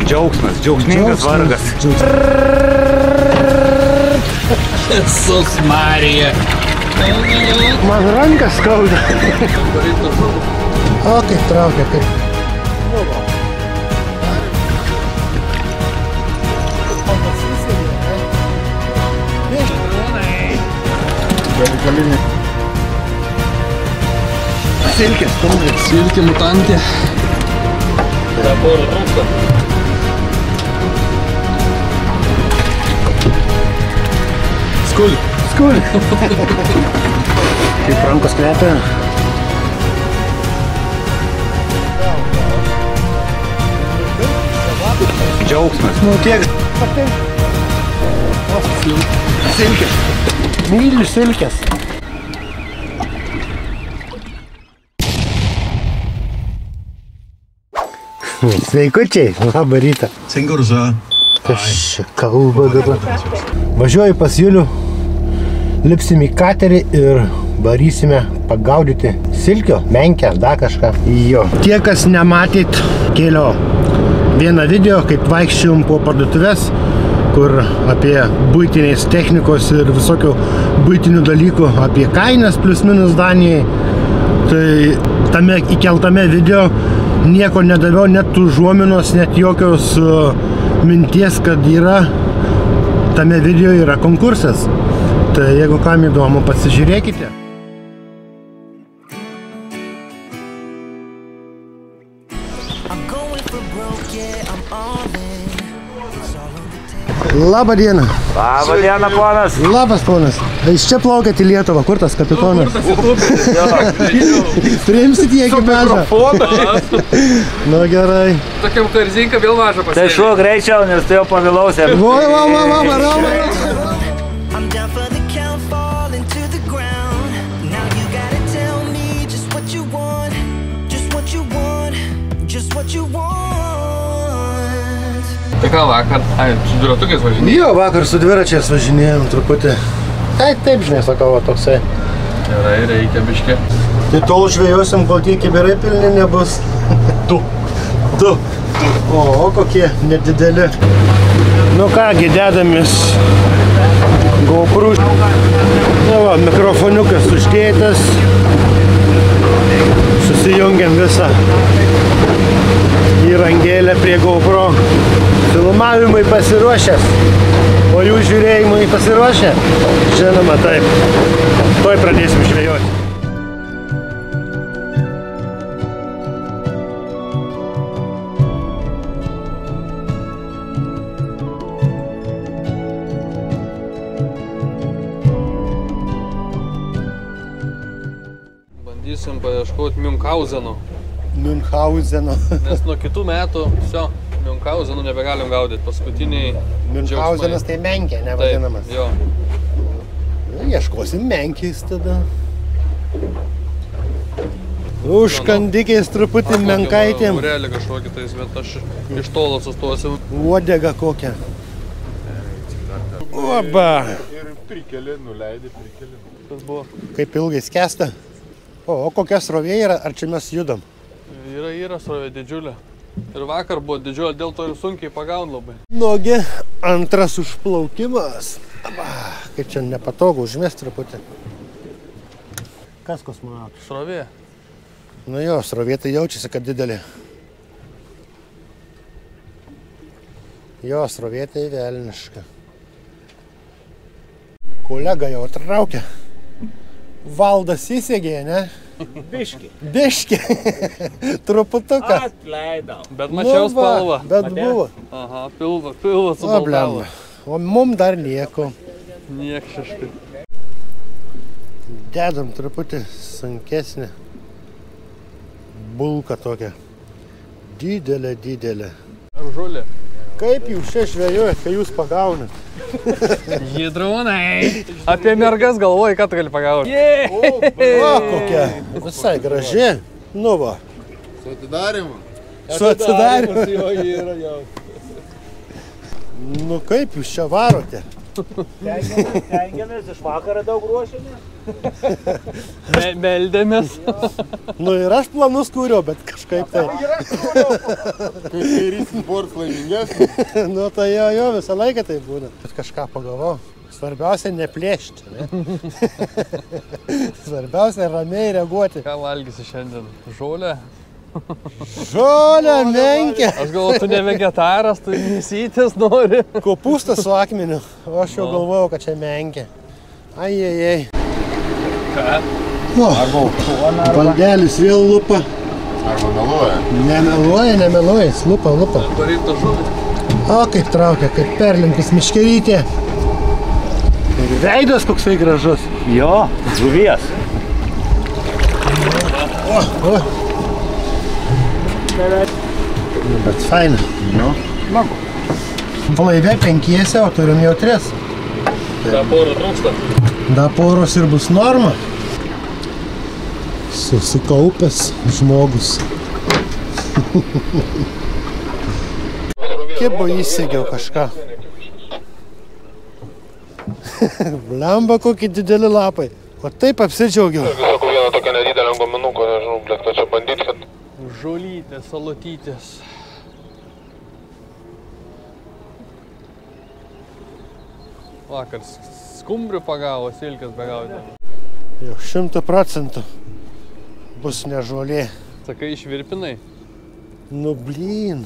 Džiaugsmas, džiaugsmingas vargas. Sus Marija. Man rankas skauda. O, kaip traukia, kaip. Silkės, stumbrės. Silkė mutantė. Dabar rūksta. Skuli. Skuli. Kaip rankos kvepia. Džiaugsmas. Nu tiek. Silkės. Myliu silkės. Sveikučiai, labą rytą. Senkursa. Kas čia kalba dabar? Važiuoju pas Julių, lipsim į katerį ir varysime pagaudyti silkio, menkę, dar kažką. Jo. Tie, kas nematėt, kėlio vieną video, kaip vaikščiojom po parduotuvės, kur apie buitinės technikos ir visokių buitinių dalykų, apie kainas plius minus Danijai. Tai tame įkeltame video nieko nedaviau, net užuominos, net jokios minties, kad yra, tame video yra konkursas. Tai jeigu kam įdomu, pasižiūrėkite. Labą dieną. Labą dieną, ponas. Labas, ponas. Iš čia plaukėt į Lietuvą. Kur tas kapitonas? Priimsit į ekipažą. Nu gerai. Tokiam karzinką vėl mažą pasėlį. Tai šuo greičiau, nes tu jau pavėlausi. Varau. Tai ką vakar? Su dviratukais važinėjai? Jo, vakar su dviračiais važinėjom truputį. Taip, žinai, sakau, toksai. Gerai, reikia biškį. Tai tol žvejosim, kol tie kibirai pilni nebus. Du. O, kokie nedideli. Nu kągi, dedamės GoPro. Nu va, mikrofoniukas uždėtas. Susijungiam visą įrangėlę prie GoPro. Filmavimai pasiruošęs, o jų žiūrėjimai pasiruošę? Žinoma, taip. Tuoj pradėsim žvejoti. Bandysim paieškoti Münchauzeno. Nes nuo kitų metų, Münchauzenu nebegalim gaudyti. Paskutiniai Münchauzenas tai menkė, nevadinamas. Taip, jo. Ieškosim menkiais tada. Užkandikiais truputį menkaitėm. Urelį kažkokį tais, bet aš iš tolo sustosim. Uodega kokią. Oba! Ir prikelį, nuleidė prikelį. Tas buvo. Kaip ilgai skęsta. O kokia srovė yra, ar čia mes judam? Yra srovė didžiulė. Ir vakar buvo didžiulė, dėl to ir sunkiai pagaun labai. Nugi, antras užplaukimas. Kaip čia nepatogu užmest truputį. Kas kosmonautas? Srovė. Nu jo, srovė tai jaučiasi, kad didelė. Jo, srovė tai velniška. Kolega jau atraukia. Valdas įsėgė, ne? Biški. Truputuką. Atleidau. Bet mačiau spalvą. Bet buvo. Aha, pilvas subaltavo. O mum dar nieko. Niekšiškai. Dedam truputį sunkesnį. Bulką tokią. Didelė. Ar žolė? Kaip jūs čia žvejojat, kai jūs pagaunat? Žydrūnai. Apie mergas galvoji, ką tu gali pagauti. O, kokia. Visai graži. Nu va. Su atidarimu. Su atidarimu. Nu kaip jūs čia varote? Tengiamės, iš vakarą daug ruošiamės. Meldėmės. Nu ir aš planus kūriau, bet kažkaip tai. Kai rysis bors laimingesnis. Nu tai jo, visą laiką tai būna. Bet kažką pagalvau. Svarbiausia neplėšti, ne? Svarbiausia ramiai reaguoti. Ką valgysi šiandien? Žolę? Žolę, menkę. Aš galvoju, tu ne vegetaras, tu mėsytis nori. Kopūstas su akmeniu. O aš jau galvojau, kad čia menkė. Ai. Ką? O, baldelis vėl lupa. Arba meluoja. Nemeluoja, jis lupa. Varytų žuvį. O, kaip traukia, kaip perlinkus miškerytė. Ir veidas koksai gražus. Jo, žuvies. O. Bet faina. Nu, smagu. Laive 5, o turim jau 3. Da porų trūksta. Da poros ir bus norma. Susikaupęs žmogus. Kibo įsėgiau kažką. Blemba, kokie dideli lapai. O taip apsidžiaugiau. Sakau, vieną tokią nedidelę guminuką, nežinau, blėt, ką čia bandyt, kad... Žolytės, salotytės. Vakar skumbrių pagavo, silkės begauti. Jau 100% bus ne žolė. Sakai, išvirpinai? Nu blyn.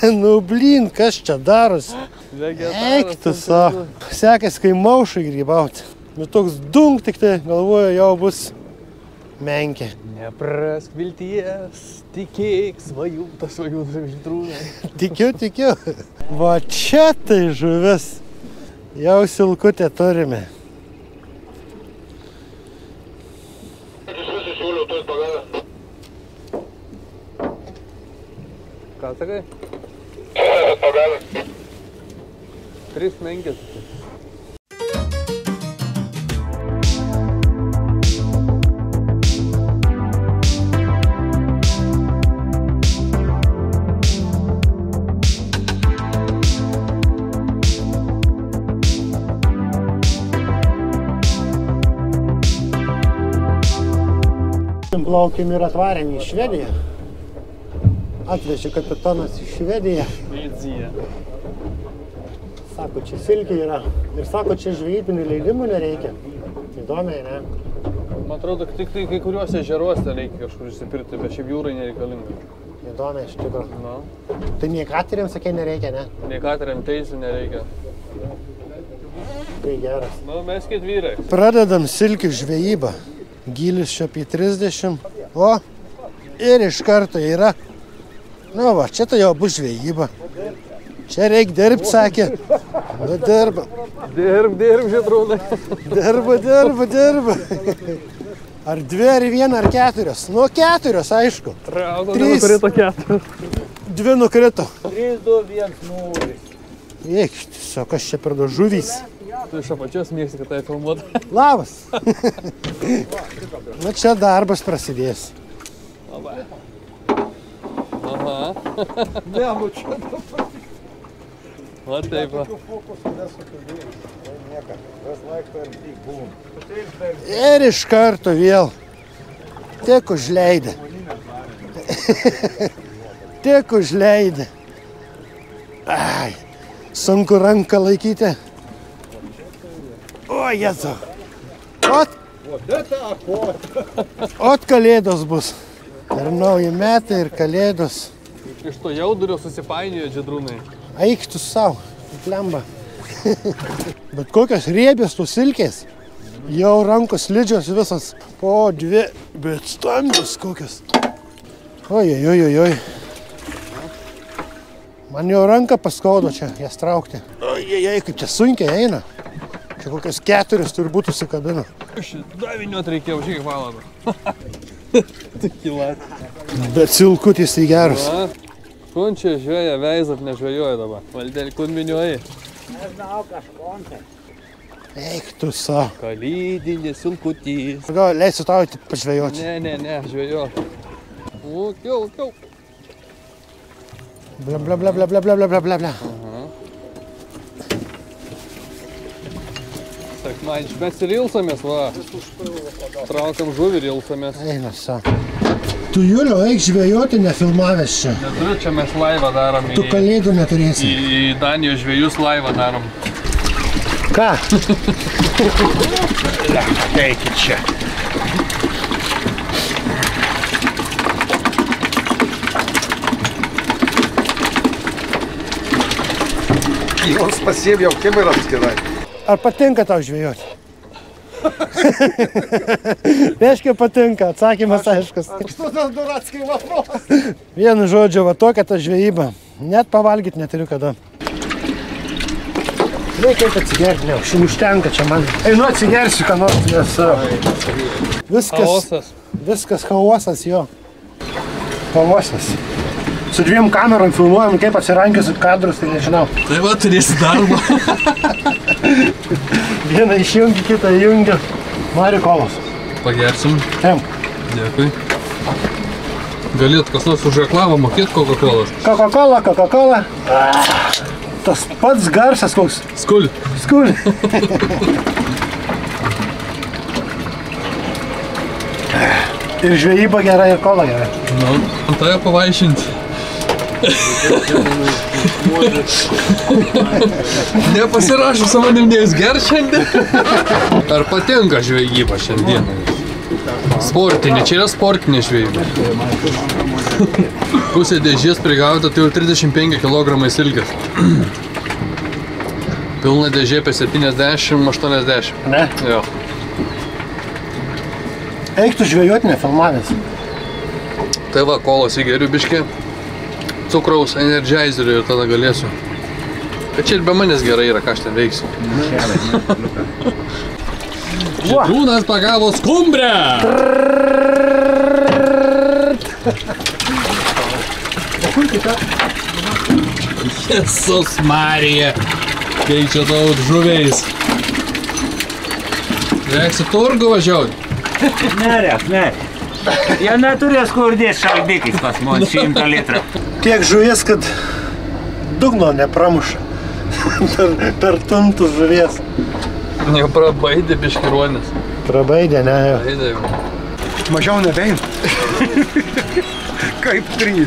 Nu blyn, kas čia darosi? Eik tu savo. Sekės, kai maušai grybauti. Nu toks dunk, tik tai galvoju, jau bus menkė. Neprask vilties, tikėk svajūtas viltrūnai. Tikiu. Va čia tai žuvis. Jau silkutę turime. Ką sakai? 3 menkės. Plaukėm ir atvarėm į Švediją. Atvežė kapitonas į Švediją. Vizija. Sako, čia silkė yra. Ir sako, čia žvejybinių leidimų nereikia. Įdomiai, ne? Man atrodo, tik tai kai kuriuose ežeruose reikia kažkur išsipirkti, bet šiaip jūrai nereikalinga. Įdomiai, iš tikrųjų. Na. Tai nei kateriam, sakė, nereikia, ne? Nei kateriam teisų nereikia. Tai geras. Nu, mes kit vyrai. Pradedam silkių žvejybą. Gylis čia apie 30. O, ir iš karto yra. Nu va, čia tai jau bus žvejyba. Čia reik dirbti, sakė. Nu, dirba. Dirb, žitrūnai. Dirba. Ar 2, ar 1, ar 4? Nu, 4, aišku. Raudo, 3. nenukrito 4. 2 nukrito. 3, 2, 1, 0. Eik, tiesiog, kas čia per du žuvys. Tu iš apačios mėgsti, kad tai filmuot. Labas. Nu, čia darbas prasidės. Aha. Ne, nu čia dabar. Va taip. Ir iš karto vėl. Tik užleidė. Ai, sunku ranką laikyti. O, Jėzu. Ot kalėdos bus. Ir nauji metai, ir kalėdos. Iš to jaudurio susipainiojo žydrūnai. Eik tu savo, plemba. Bet kokios riebios tų silkės. Jau rankos slidžios visas. Po 2, bet stambios kokios. Oi. Man jau ranką paskaudo čia jas traukti. Oi, kaip čia sunkiai eina. Čia kokios 4 turbūt užsikabino. Daviniuot reikėjo už kiek valandą. Tik kilat. Bet silkutis tai geras. Kun čia žvėja, veizat nežvėjoja dabar. Valdelį, kun minioji. Nežinau, kažkon tai. Eik tu savo. Kalydinė silkutys. Gal leisiu tau pažvejoti. Ne, žvėjot. O, kiau. Bla. Mes ir ilsamės, va. Traukam žuvį ir ilsamės. Eina sa. Tu, Julio, eik žvejoti, nefilmavęs čia. Neturiu, čia mes laivą darom. Tu kalėdų neturėsi. Į Danijos žvejus laivą darom. Ką? Eikit čia. Jos pasiėmė jau kameras gerai. Ar patinka tau žvejoti? Reiškia patinka, atsakymas aiškus. Что за дурацкий вопрос? Vienu žodžiu, va tokia ta žvejyba. Net pavalgyti neturiu kada. Reikia atsigerti, ne, šiandien užtenka čia man. Einu atsigersiu, ką nors, nes viskas chaosas, jo. Chaosas. Su 2 kamerom filmuojam, kaip atsirankiusit kadrus, tai nežinau. Tai va, turėsi darbą. Vieną išjungi, kitą įjungi. Nori kolos. Pagersim. Tem. Dėkui. Galėt kas nors už reklamą mokėt Coca-Colas? Coca-Cola. Tas pats garsas koks. Skul. Ir žvejyba gera, ir kola gera. Nu, tai pavaišinti. Nepasirašau su manim, ne jūs ger šiandien. Ar patinka žvejyba šiandien? Sportinė, čia yra sportinė žvejyba. Pusė dėžės prigauta, tai jau 35 kg silkės. Pilna dėžė apie 70-80. Ne? Jo. Eiktų žvejoti, nefilmavęs. Tai va, kolos įgeriu biškį, cukraus, energizerių ir tada galėsiu. Bet čia ir be manęs gerai yra, ką aš ten veiksiu. Žydrūnas pagavo skumbrę! Jesus Marija! Keičia tau žuviais. Reiks į turgų važiuoti? Ne. Jie neturės kur dės šalbikais pas mus 100 litrų. Tiek žuvies, kad dugno nepramuša. per tuntus žuvies. Neprabaidė biškiruonis. Prabaidė, ne jau. Baidė jau. Mažiau nebein. Kaip 3.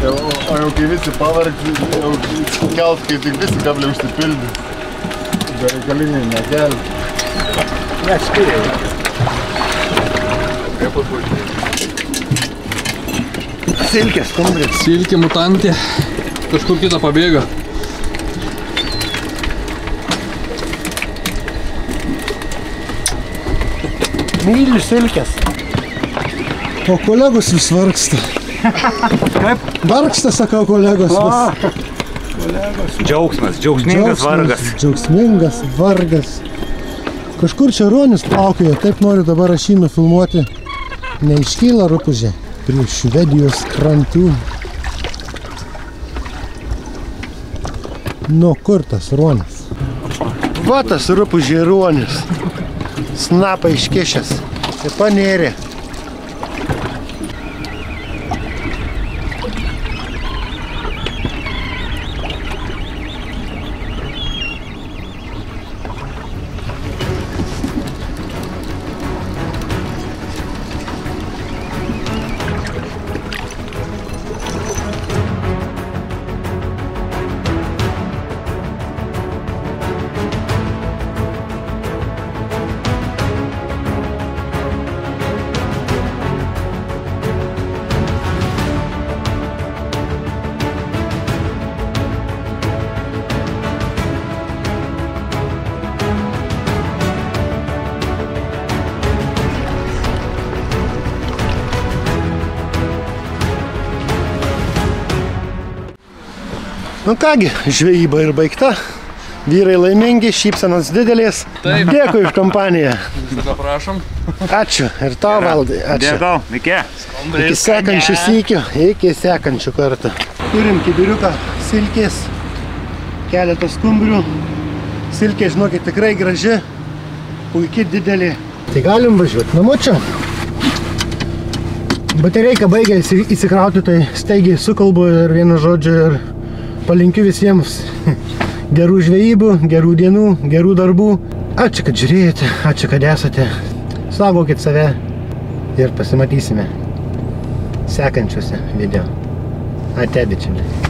O jau kai visi pavargti, jau kelt, kai tik visi kabliai užsipildė. Bereikaliniai nekelti. Nespėjau. Silkės, skumbrės. Silkė mutantė. Kažkur kitą pabėga. Myliu silkės. O kolegos vis vargsta. Kaip? Vargsta, sakau, kolegos vis. Džiaugsmingas vargas. Džiaugsmingas vargas. Kažkur čia ruonis plaukioja, taip noriu dabar aš jį nufilmuoti. Neiškyla rupūžė prie Švedijos krantų. Nu, kur tas ruonis? Va tas rupūžė ruonis. Snapą iškišęs. Ir panėrė. Nu kągi, žvejyba ir baigta. Vyrai laimingi, šypsenos didelės. Taip. Dėkui už kompaniją. Visada prašom. Ačiū. Ir tau, Valdai. Ačiū. Dėkau, iki. Iki sekančių sykių, iki sekančių kartų. Turim kibiriuką silkės, keletą skumbrių. Silkė, žinokit, tikrai graži, puikiai didelė. Tai galim važiuoti namo čia. Batereika baigia įsikrauti, tai staigiai sukalbu ir vienu žodžiu ir palinkiu visiems gerų žvejybų, gerų dienų, gerų darbų. Ačiū, kad žiūrėjote, ačiū, kad esate. Saugokit save ir pasimatysime sekančiuose video. Ate, bičiuliai.